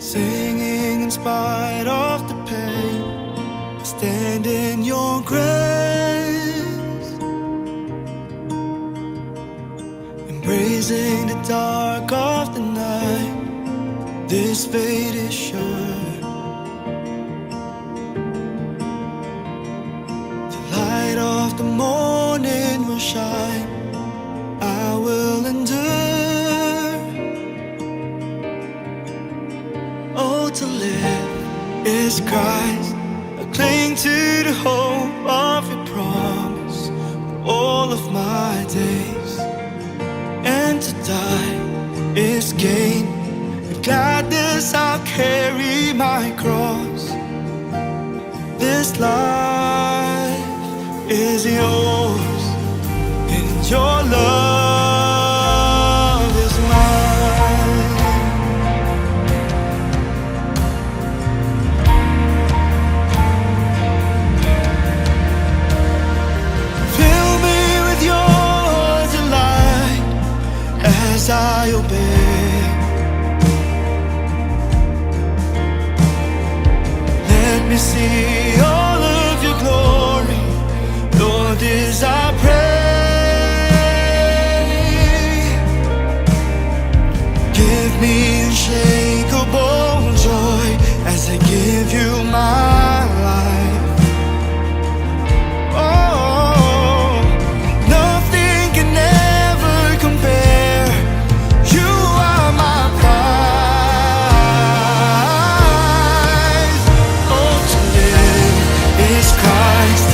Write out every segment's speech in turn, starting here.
Singing in spite of the pain, stand in your grace, embracing the dark of the night. This fate is sure. The light of the morning will shine. I will endure. Oh, to live is Christ. I cling to the hope of your promise all of my days. And to die is gain. With gladness I'll carry my cross. This life is yours, and your love is mine. Fill me with your delight as I obey. Let me see all of your glory, Lord, as I pray. Give me unshakable joy as I give you my life. Oh, nothing can ever compare. You are my prize. Oh, to live is Christ.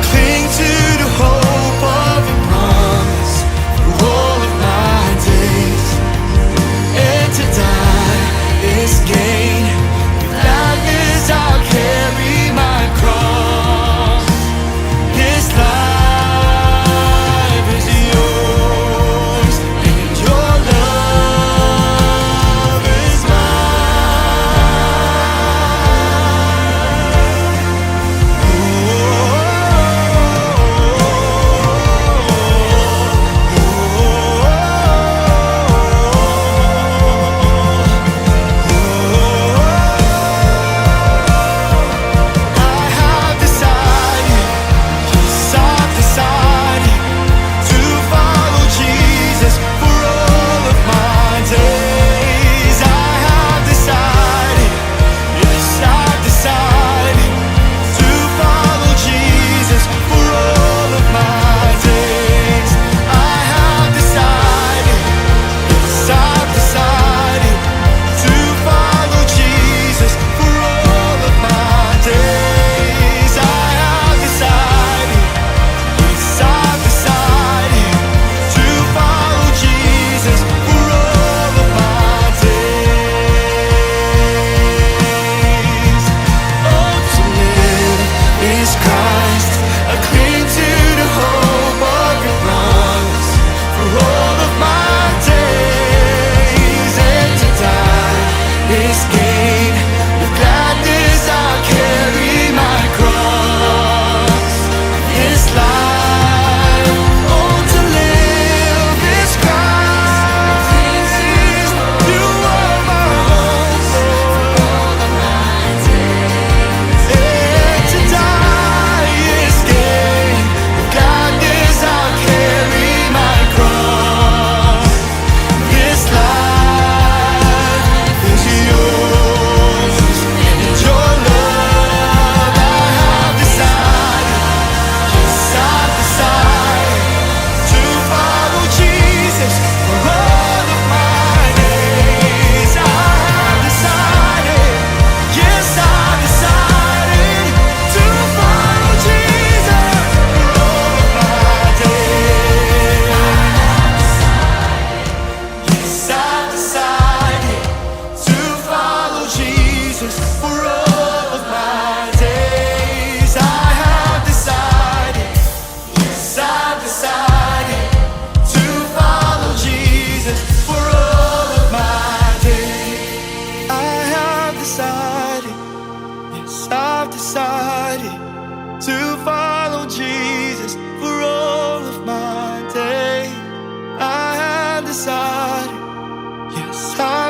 Cling to the hope of your promise for all of my days. And to die is gain. With gladness I'll carry my cross. This life is yours, and your love is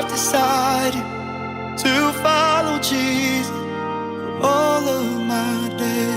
decided to Jesus for all of my days.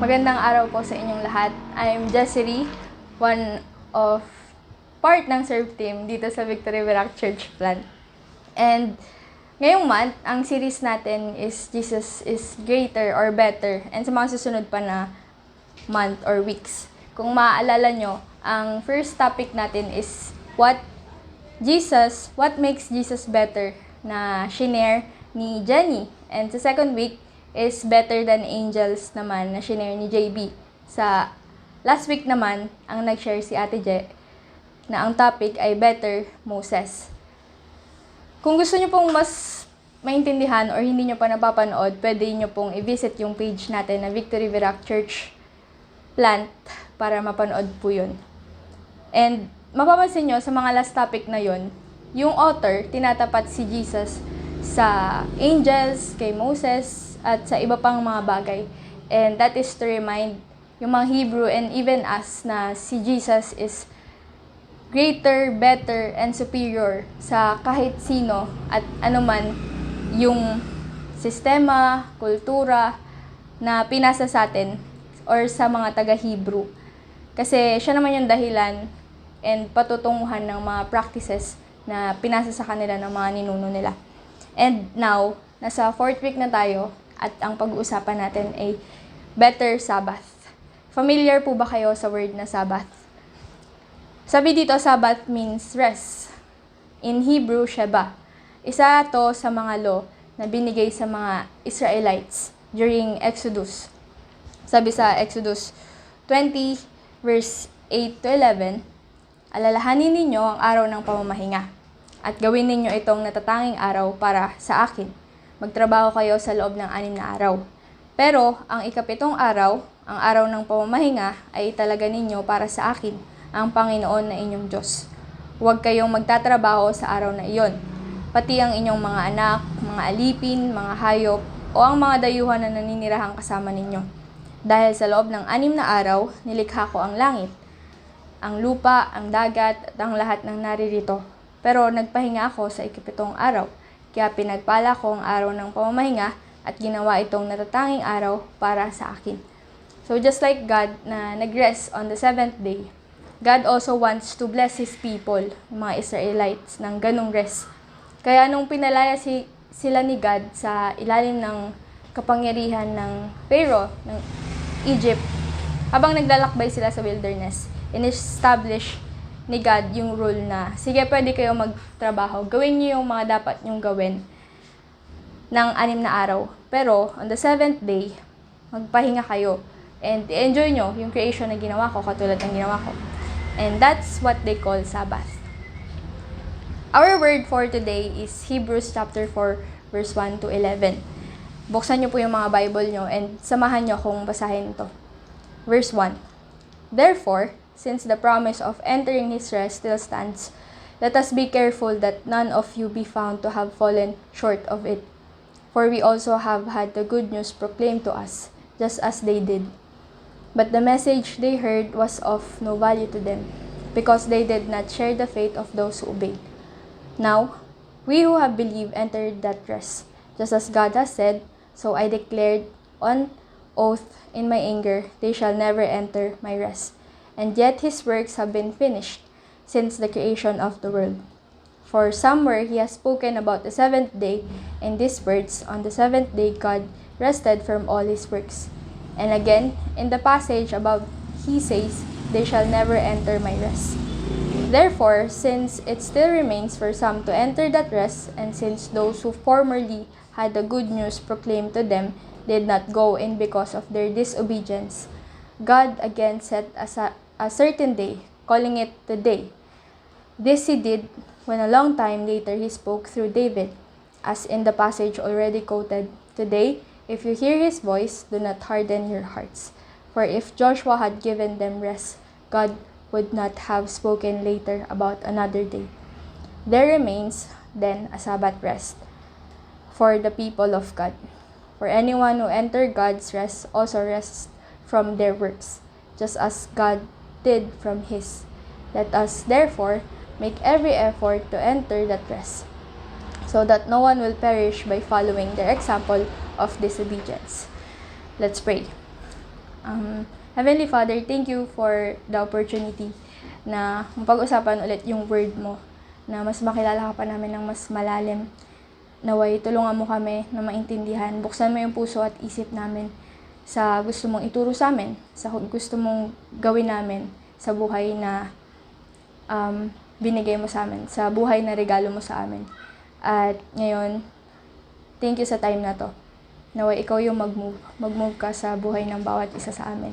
Magandang araw po sa inyong lahat. I'm Jessery, one of part ng serve team dito sa Victory Virac Church Plant. And ngayong month, ang series natin is Jesus is Greater or Better. And sa mga susunod pa na month or weeks. Kung maaalala nyo, ang first topic natin is what makes Jesus better na shinare ni Jenny. And sa second week, is Better Than Angels naman na shinare ni JB. Sa last week naman, ang nag-share si Ate Je na ang topic ay Better Moses. Kung gusto nyo pong mas maintindihan or hindi nyo pa napapanood, pwede nyo pong i-visit yung page natin na Victory Virac Church Plant para mapanood po yun. And mapapansin nyo sa mga last topic na yun, yung author, tinatapat si Jesus sa angels, kay Moses, at sa iba pang mga bagay. And that is to remind yung mga Hebrew and even us na si Jesus is greater, better, and superior sa kahit sino at anuman yung sistema, kultura na pinasa sa atin or sa mga taga-Hebrew. Kasi siya naman yung dahilan and patutunguhan ng mga practices na pinasa sa kanila ng mga ninuno nila. And now, nasa 4th week na tayo, at ang pag-uusapan natin ay Better Sabbath. Familiar po ba kayo sa word na Sabbath? Sabi dito, Sabbath means rest. In Hebrew, Sheba. Isa to sa mga law na binigay sa mga Israelites during Exodus. Sabi sa Exodus 20, verse 8 to 11, alalahanin ninyo ang araw ng pamamahinga at gawin ninyo itong natatanging araw para sa akin. Magtrabaho kayo sa loob ng 6 na araw. Pero, ang ikapitong araw, ang araw ng pamamahinga, ay talaga ninyo para sa akin, ang Panginoon na inyong Diyos. Huwag kayong magtatrabaho sa araw na iyon. Pati ang inyong mga anak, mga alipin, mga hayop, o ang mga dayuhan na naninirahang kasama ninyo. Dahil sa loob ng 6 na araw, nilikha ko ang langit, ang lupa, ang dagat, at ang lahat ng naririto. Pero nagpahinga ako sa ikapitong araw. Kaya pinagpala ko ang araw ng pamamahinga at ginawa itong natatanging araw para sa akin. So just like God na nag-rest on the 7th day, God also wants to bless His people, mga Israelites, ng ganong rest. Kaya nung pinalaya sila ni God sa ilalim ng kapangyarihan ng Pharaoh, ng Egypt, habang naglalakbay sila sa wilderness, in-establish ni God yung rule na, sige, pwede kayo magtrabaho. Gawin niyo yung mga dapat nyong gawin ng 6 na araw. Pero, on the 7th day, magpahinga kayo. And enjoy nyo yung creation na ginawa ko, katulad ng ginawa ko. And that's what they call Sabbath. Our word for today is Hebrews chapter 4, verse 1 to 11. Buksan nyo po yung mga Bible nyo and samahan nyo kung basahin ito. Verse 1. Therefore, since the promise of entering His rest still stands, let us be careful that none of you be found to have fallen short of it. For we also have had the good news proclaimed to us, just as they did. But the message they heard was of no value to them, because they did not share the faith of those who obeyed. Now, we who have believed entered that rest, just as God has said, so I declared on oath in my anger, they shall never enter my rest. And yet His works have been finished, since the creation of the world. For somewhere he has spoken about the seventh day in these words, on the seventh day God rested from all his works. And again, in the passage above, he says, they shall never enter my rest. Therefore, since it still remains for some to enter that rest, and since those who formerly had the good news proclaimed to them did not go in because of their disobedience, God again set a certain day, calling it the day. This he did when a long time later he spoke through David, as in the passage already quoted, today, if you hear his voice, do not harden your hearts. For if Joshua had given them rest, God would not have spoken later about another day. There remains, then, a Sabbath rest for the people of God. For anyone who enters God's rest also rests from their works, just as God did from his. Let us, therefore, make every effort to enter that rest, so that no one will perish by following their example of disobedience. Let's pray. Heavenly Father, thank you for the opportunity na mapag-usapan ulit yung word mo, na mas makilala ka pa namin ng mas malalim. Naway, tulungan mo kami na maintindihan. Buksan mo yung puso at isip namin sa gusto mong ituro sa amin, sa gusto mong gawin namin sa buhay na binigay mo sa amin, sa buhay na regalo mo sa amin. At ngayon, thank you sa time na to. Naway, ikaw yung mag-move ka sa buhay ng bawat isa sa amin.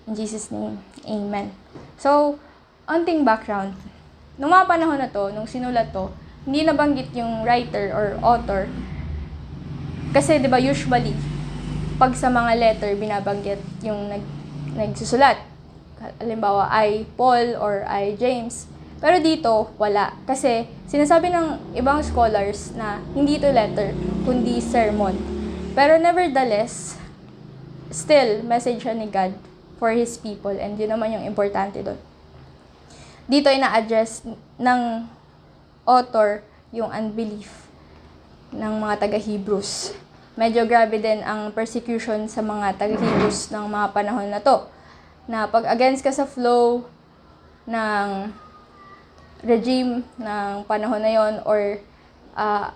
In Jesus' name, Amen. So, onting background. Nung mga panahon na to, nung sinulat to, hindi nabanggit yung writer or author. Kasi, di ba, usually, pag sa mga letter, binabanggit yung nagsusulat. Halimbawa, I Paul or I James. Pero dito, wala. Kasi, sinasabi ng ibang scholars na hindi ito letter, kundi sermon. Pero nevertheless, still, message siya ni God for His people. And yun naman yung importante doon. Dito, ina-address ng author yung unbelief ng mga taga-Hebrews. Medyo grabe din ang persecution sa mga taga-Hebrews ng mga panahon na to. Na pag against ka sa flow ng regime ng panahon na yon, or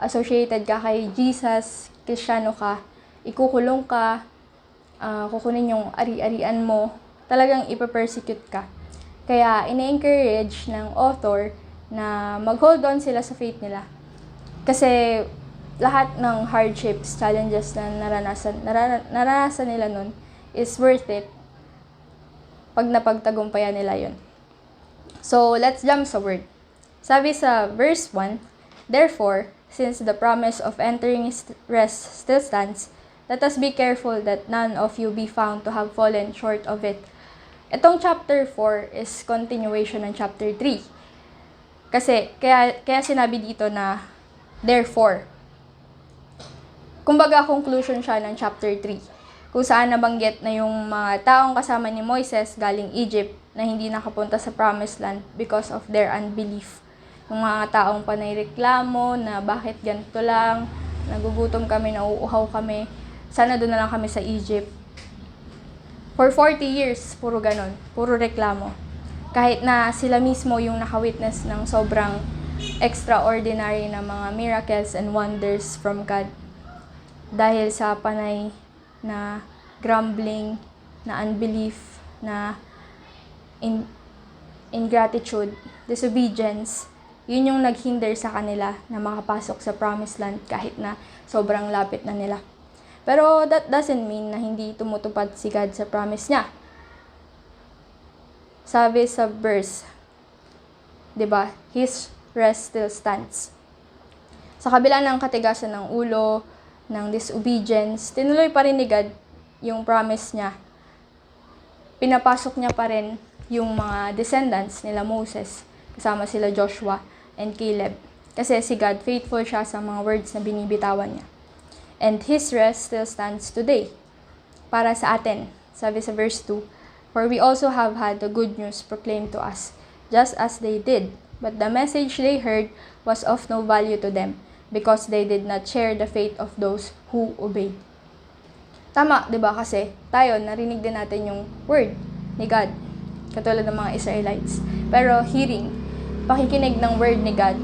associated ka kay Jesus, Kristiyano ka, ikukulong ka, kukunin yung ari-arian mo, talagang ipapersecute ka. Kaya ina-encourage ng author na mag-hold on sila sa faith nila. Kasi lahat ng hardships, challenges na naranasan nila nun is worth it pag napagtagumpayan nila yun. So, let's jump sa word. Sabi sa verse 1, therefore, since the promise of entering rest still stands, let us be careful that none of you be found to have fallen short of it. Itong chapter 4 is continuation ng chapter 3. Kasi, kaya sinabi dito na, therefore. Kumbaga, conclusion siya ng chapter 3. Kung saan nabanggit na yung mga taong kasama ni Moises galing Egypt na hindi nakapunta sa promised land because of their unbelief. Yung mga taong panayreklamo na bakit ganito lang, nagugutom kami, nauuhaw kami, sana doon na lang kami sa Egypt. For 40 years, puro ganon, puro reklamo. Kahit na sila mismo yung nakawitness ng sobrang extraordinary na mga miracles and wonders from God. Dahil sa panay na grumbling, na unbelief, na ingratitude, disobedience, yun yung naghinder sa kanila na makapasok sa promised land kahit na sobrang lapit na nila. Pero that doesn't mean na hindi tumutupad si God sa promise niya. Sabi sa verse, 'di ba? His rest still stands. Sa kabila ng katigasan ng ulo, ng disobedience, tinuloy pa rin ni God yung promise niya. Pinapasok niya pa rin yung mga descendants nila Moses, kasama sila Joshua and Caleb. Kasi si God, faithful siya sa mga words na binibitawan niya. And His rest still stands today. Para sa atin, sabi sa verse 2, for we also have had the good news proclaimed to us, just as they did. But the message they heard was of no value to them, because they did not share the faith of those who obeyed. Tama, di ba? Kasi tayo, narinig din natin yung word ni God, katulad ng mga Israelites. Pero hearing, pakikinig ng word ni God,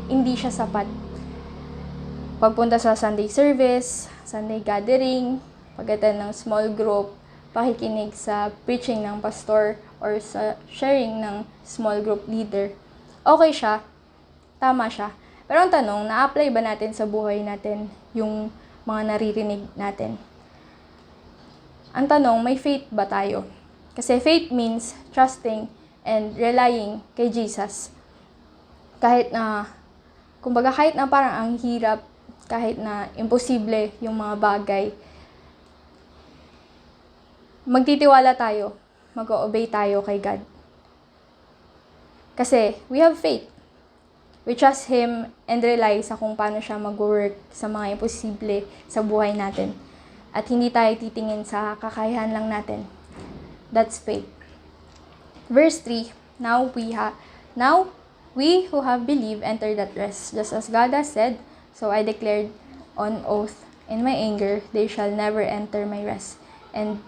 hindi siya sapat. Pagpunta sa Sunday service, Sunday gathering, pag-attend ng small group, pakikinig sa preaching ng pastor or sa sharing ng small group leader, okay siya, tama siya. Pero ang tanong, na-apply ba natin sa buhay natin yung mga naririnig natin? Ang tanong, may faith ba tayo? Kasi faith means trusting and relying kay Jesus. Kahit na parang ang hirap, kahit na imposible yung mga bagay, magtitiwala tayo, mag-o-obey tayo kay God. Kasi we have faith. We trust Him and rely sa kung paano siya mag-work sa mga imposible sa buhay natin. At hindi tayo titingin sa kakayahan lang natin. That's faith. Verse 3, Now we who have believed enter that rest. Just as God has said, so I declared on oath in my anger, they shall never enter my rest. And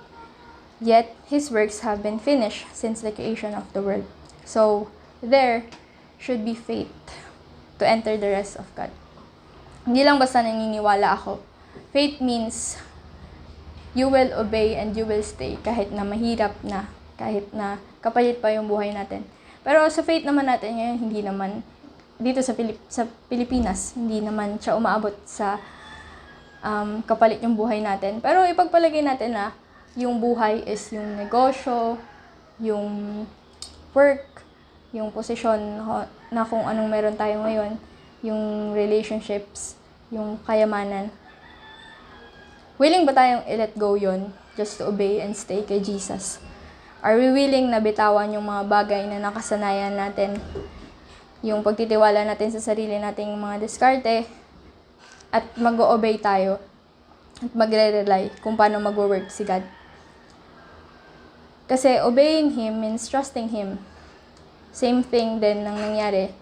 yet His works have been finished since the creation of the world. So there should be faith to enter the rest of God. Hindi lang basta naniniwala ako. Faith means you will obey and you will stay kahit na mahirap na, kahit na kapalit pa yung buhay natin. Pero sa faith naman natin ngayon, hindi naman, dito sa Pilipinas, hindi naman siya umaabot sa kapalit yung buhay natin. Pero ipagpalagay natin na yung buhay is yung negosyo, yung work, yung posisyon na kung anong meron tayo ngayon, yung relationships, yung kayamanan. Willing ba tayong i-let go yon just to obey and stay kay Jesus? Are we willing na bitawan yung mga bagay na nakasanayan natin, yung pagtitiwala natin sa sarili nating mga diskarte, at mag-o-obey tayo at magre-rely kung paano mag-work si God? Kasi obeying Him means trusting Him. Same thing din ang nangyari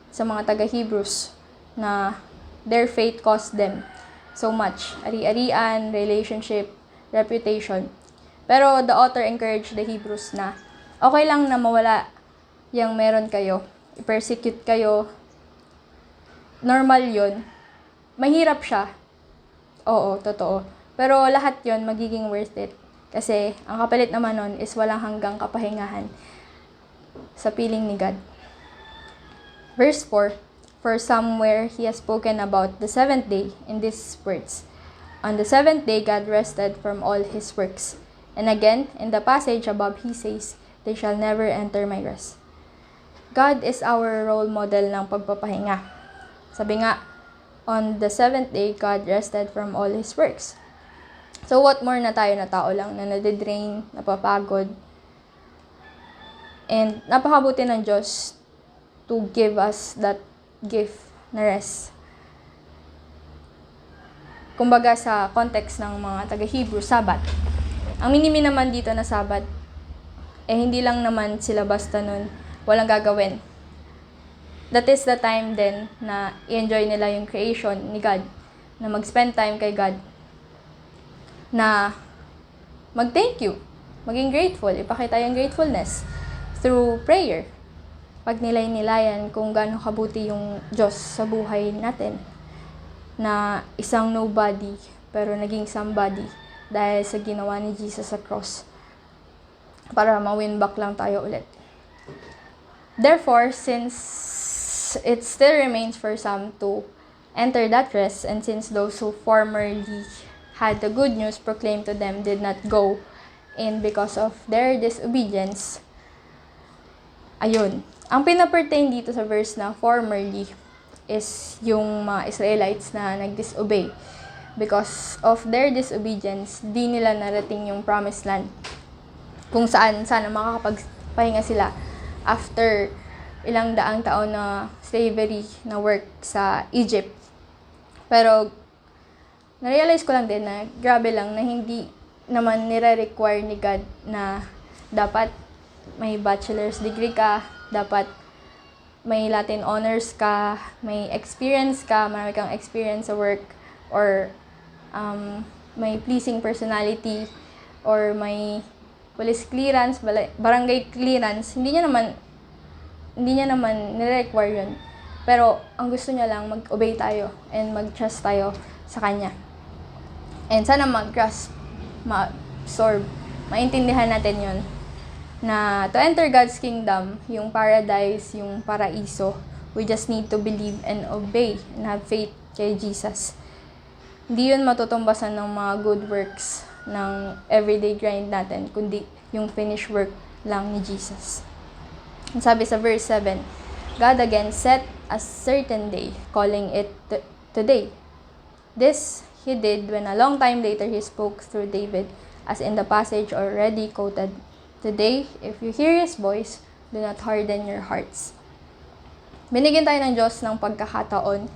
sa mga taga-Hebrews na their faith cost them so much. Ari-arian, relationship, reputation. Pero the author encouraged the Hebrews na okay lang na mawala yung meron kayo. I-persecute kayo. Normal yun. Mahirap siya. Oo, totoo. Pero lahat yun magiging worth it. Kasi ang kapalit naman nun is walang hanggang kapahingahan sa piling ni God. Verse 4, For somewhere He has spoken about the seventh day in these words, On the seventh day God rested from all His works. And again, in the passage above He says, They shall never enter my rest. God is our role model ng pagpapahinga. Sabi nga, on the seventh day, God rested from all His works. So what more na tayo na tao lang na nadidrain, napapagod, and napakabuti ng Diyos to give us that gift na rest. Kumbaga sa context ng mga taga-Hebrew, Sabbath. Ang minimi naman dito na Sabbath, hindi lang naman sila basta nun walang gagawin. That is the time then na i-enjoy nila yung creation ni God, na mag-spend time kay God, na mag-thank you, maging grateful, ipakita yung gratefulness through prayer. Pag nilay-nilayan kung gaano kabuti yung Diyos sa buhay natin, na isang nobody pero naging somebody dahil sa ginawa ni Jesus sa cross para ma-win back lang tayo ulit. Therefore, since it still remains for some to enter that rest, and since those who formerly had the good news proclaimed to them did not go in because of their disobedience, ayun. Ang pinapertain dito sa verse na formerly is yung mga Israelites na nag-disobey. Because of their disobedience, di nila narating yung promised land. Kung saan sana makakapagpahinga sila after ilang daang taon na slavery na work sa Egypt. Pero na-realize ko lang din na grabe lang na hindi naman nire-require ni God na dapat may bachelor's degree ka, dapat may Latin honors ka, may experience ka, marami kang experience sa work, or may pleasing personality, or may police clearance, barangay clearance. Hindi niya naman hindi niya naman nire-require yun. Pero, ang gusto niya lang, mag-obey tayo and mag-trust tayo sa Kanya. And sana mag-grasp, ma-absorb, maintindihan natin yun. Na to enter God's kingdom, yung paradise, yung paraiso, we just need to believe and obey and have faith kay Jesus. Hindi yun matutumbasan ng mga good works ng everyday grind natin, kundi yung finished work lang ni Jesus. Ang sabi sa verse 7, God again set a certain day, calling it today. This He did when a long time later He spoke through David, as in the passage already quoted. Today, if you hear His voice, do not harden your hearts. Binigyan tayo ng Diyos ng pagkakataon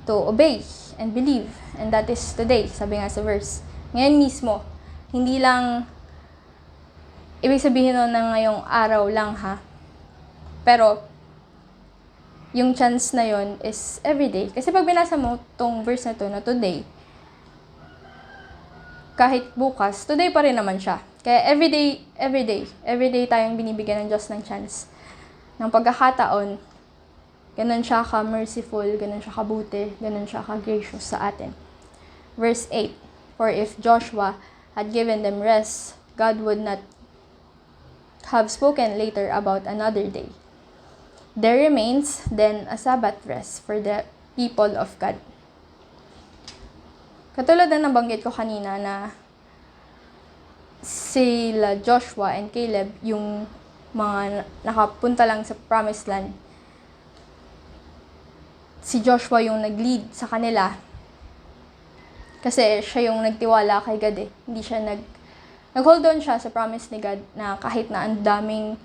to obey and believe. And that is today, sabi nga sa verse. Ngayon mismo, hindi lang, ibig sabihin nun na ngayong araw lang ha. Pero, yung chance na yon is everyday. Kasi pag binasa mo tong verse na to na today, kahit bukas, today pa rin naman siya. Kaya everyday tayong binibigyan ng Diyos ng chance. Ng pagkakataon, ganun siya ka-merciful, ganun siya kabuti, ganun siya ka-gracious sa atin. Verse 8, for if Joshua had given them rest, God would not have spoken later about another day. There remains then a Sabbath rest for the people of God. Katulad na nabanggit ko kanina na sila Joshua and Caleb, yung mga nakapunta lang sa Promised Land, si Joshua yung nag-lead sa kanila kasi siya yung nagtiwala kay God eh. Hindi siya nag-hold on siya sa promise ni God na kahit na ang daming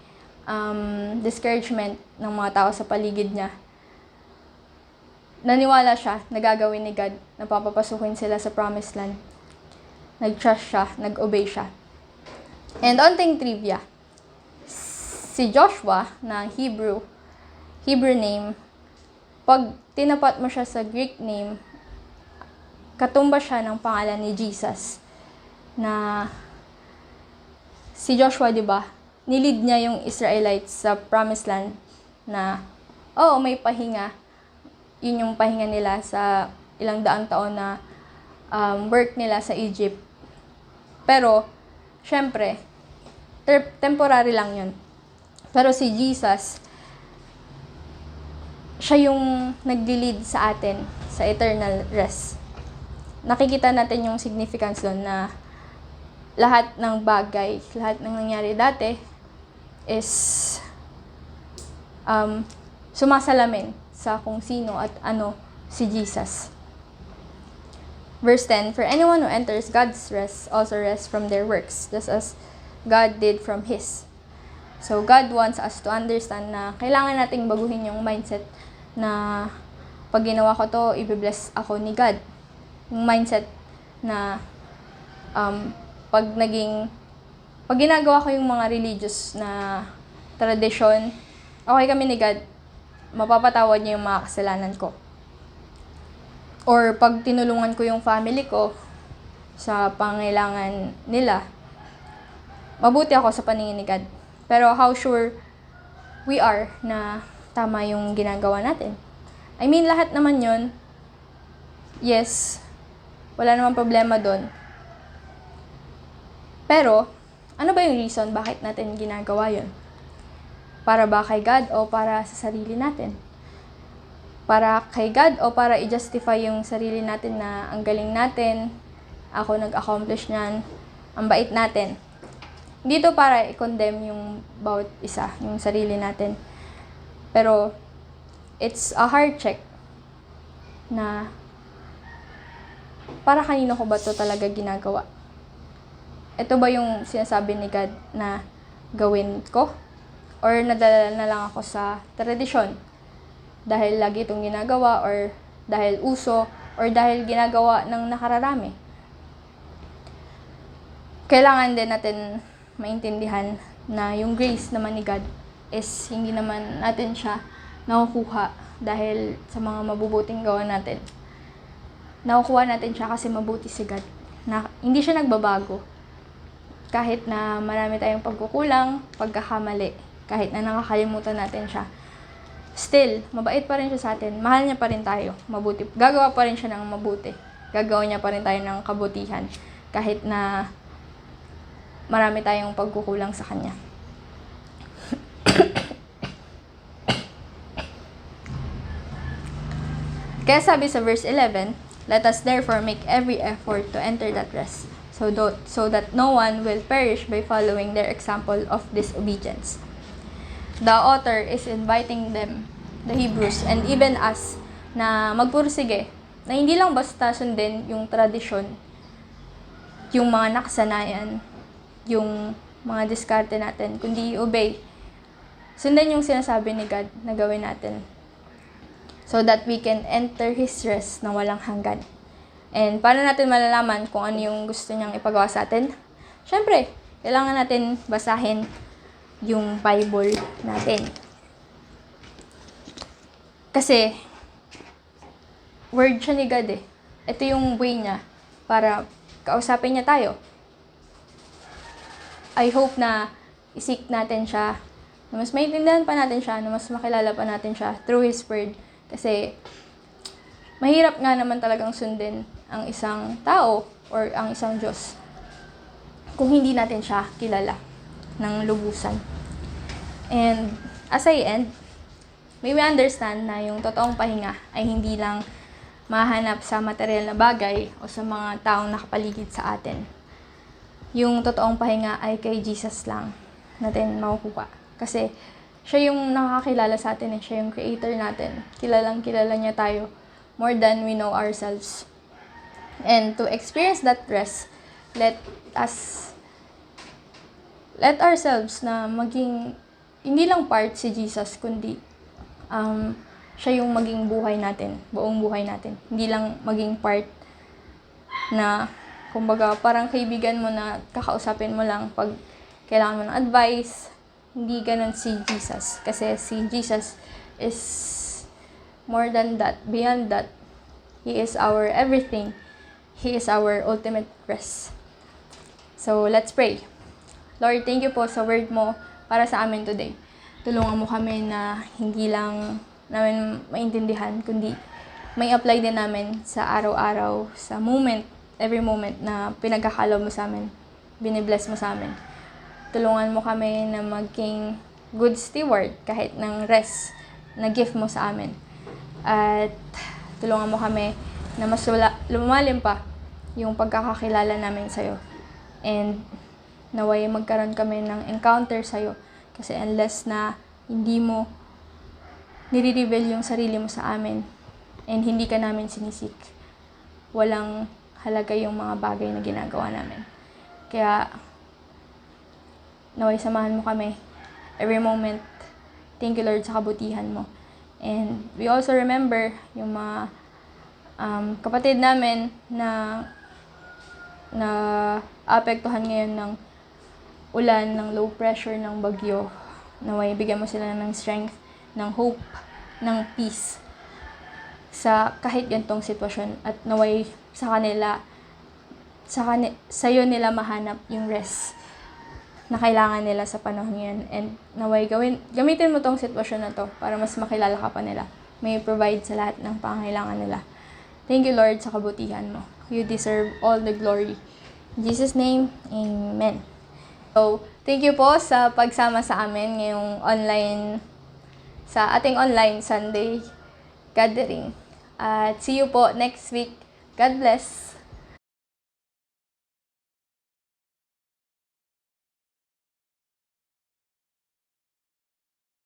discouragement ng mga tao sa paligid niya, naniwala siya na gagawin ni God na papapasukin sila sa Promised Land. Nag-trust siya, nag-obey siya. And onting trivia, si Joshua na Hebrew name, pag tinapat mo siya sa Greek name, katumba siya ng pangalan ni Jesus. Na si Joshua, di ba, nilid niya yung Israelites sa Promised Land na, may pahinga. Yun yung pahinga nila sa ilang daang taon na work nila sa Egypt. Pero, syempre, temporary lang yun. Pero si Jesus, siya yung nagli-lead sa atin sa eternal rest. Nakikita natin yung significance doon na lahat ng bagay, lahat ng nangyari dati is sumasalamin sa kung sino at ano si Jesus. Verse 10, for anyone who enters God's rest also rests from their works, just as God did from His. So, God wants us to understand na kailangan nating baguhin yung mindset na pag ginawa ko to, i-bless ako ni God. Yung mindset na pag ginagawa ko yung mga religious na tradisyon, okay kami ni God, mapapatawad niya yung mga kasalanan ko. Or pag tinulungan ko yung family ko sa pangailangan nila, mabuti ako sa paningin ni God. Pero how sure we are na tama yung ginagawa natin? I mean, lahat naman yun, yes, wala namang problema doon. Pero, ano ba yung reason bakit natin ginagawa yun? Para ba kay God o para sa sarili natin? Para kay God o para i-justify yung sarili natin na ang galing natin, ako nag-accomplish niyan, ang bait natin. Dito para i-condemn yung bawat isa, yung sarili natin. Pero, it's a hard check na para kanino ko ba ito talaga ginagawa? Ito ba yung sinasabi ni God na gawin ko? Or nadala na lang ako sa tradisyon? Dahil lagi itong ginagawa, or dahil uso, or dahil ginagawa ng nakararami? Kailangan din natin maintindihan na yung grace naman ni God is hindi naman natin siya nakukuha dahil sa mga mabubuting gawa natin. Nakukuha natin siya kasi mabuti si God. Na hindi siya nagbabago. Kahit na marami tayong pagkukulang, pagkakamali, kahit na nakakalimutan natin siya, still, mabait pa rin siya sa atin. Mahal niya pa rin tayo. Mabuti. Gagawa pa rin siya ng mabuti. Gagawa niya pa rin tayo ng kabutihan. Kahit na marami tayong pagkukulang sa kanya. Kaya sabi sa verse 11, let us therefore make every effort to enter that rest, so that no one will perish by following their example of disobedience. The author is inviting them, the Hebrews, and even us, na magpursige, na hindi lang basta sundin yung tradisyon, yung mga nakasanayan, yung mga diskarte natin, kundi obey. Sundan yung sinasabi ni God na gawin natin, so that we can enter His rest na walang hanggan. And paano natin malalaman kung ano yung gusto niyang ipagawa sa atin? Siyempre, kailangan natin basahin yung Bible natin. Kasi, word siya ni God eh. Ito yung way niya para kausapin niya tayo. I hope na isik natin siya, na mas maintindihan pa natin siya, na mas makilala pa natin siya through His word. Kasi, mahirap nga naman talagang sundin ang isang tao or ang isang Diyos kung hindi natin siya kilala ng lubusan. And as I end, may we understand na yung totoong pahinga ay hindi lang mahanap sa material na bagay o sa mga taong nakapaligid sa atin. Yung totoong pahinga ay kay Jesus lang natin makukuha. Kasi siya yung nakakakilala sa atin eh. Siya yung creator natin. Kilalang kilala niya tayo more than we know ourselves. And to experience that rest, let ourselves na maging hindi lang part si Jesus, kundi siya yung maging buhay natin, buong buhay natin. Hindi lang maging part na, kumbaga, parang kaibigan mo na kakausapin mo lang pag kailangan mo ng advice. Hindi ganun si Jesus. Kasi si Jesus is more than that, beyond that. He is our everything. He is our ultimate rest. So, let's pray. Lord, thank you po sa word mo para sa amin today. Tulungan mo kami na hindi lang namin maintindihan, kundi may apply din namin sa araw-araw, sa moment, every moment na pinagkakalaw mo sa amin, binibless mo sa amin. Tulungan mo kami na maging good steward kahit ng rest na gift mo sa amin. At tulungan mo kami na mas lumalim pa yung pagkakakilala namin sa'yo. And naway magkaroon kami ng encounter sa'yo. Kasi unless na hindi mo nire-reveal yung sarili mo sa amin and hindi ka namin sinisik, walang halaga yung mga bagay na ginagawa namin. Kaya naway samahan mo kami every moment. Thank you, Lord, sa kabutihan mo. And we also remember yung mga kapatid namin na apektuhan ngayon ng ulan, ng low pressure, ng bagyo. Naway bigyan mo sila ng strength, ng hope, ng peace sa kahit ganitong sitwasyon, at naway sa'yo nila mahanap yung rest na kailangan nila sa panahon ngayon. And naway gamitin mo tong sitwasyon na to para mas makilala ka pa nila. May provide sa lahat ng pangangailangan nila. Thank you, Lord, sa kabutihan mo. You deserve all the glory. In Jesus' name, Amen. So, thank you po sa pagsama sa amin ngayong sa ating online Sunday gathering. At see you po next week. God bless.